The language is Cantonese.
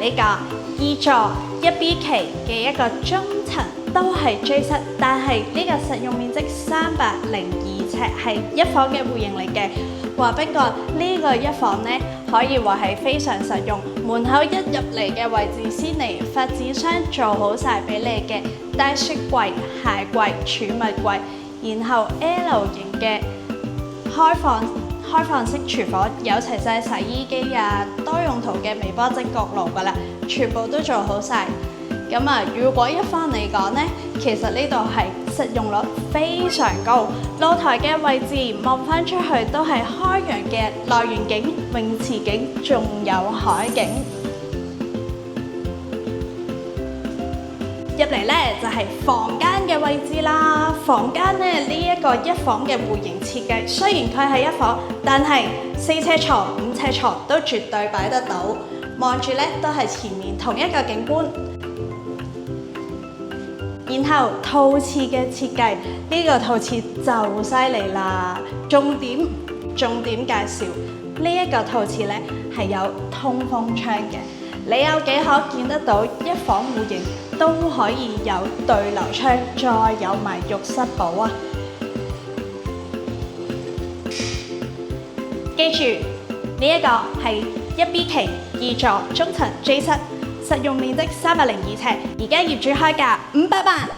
呢個2座1B 期嘅一個中層都係 J 室，但係呢個實用面積302尺係一房嘅戶型嚟嘅。話不過呢個一房呢，可以話係非常實用。門口一入嚟嘅位置先嚟，發展商做好晒俾你嘅大雪櫃、鞋櫃、儲物櫃，然後 L 型嘅開放式廚房，有齊晒洗衣機啊，多用途嘅微波蒸焗爐噶啦，全部都做好晒。咁啊，如果一房嚟講呢，其實呢度係實用率非常高，露台嘅位置望翻出去都係開揚嘅內園景、泳池景，仲有海景。入嚟呢就係房間嘅位置啦。房間呢，呢一個一房嘅戶型設計，雖然佢係一房，但係4尺床、5尺床都絕對擺得到。望住呢都係前面同一個景觀。然後套廁嘅設計，呢個套廁就犀利啦！重點介紹，呢一個套廁呢係有通風窗嘅。你有幾可見得到一房戶型都可以有對流窗，再有埋浴室寶啊！記住呢一個係1B 期2座中層 J 室，實用面積302尺，而家業主開價500萬。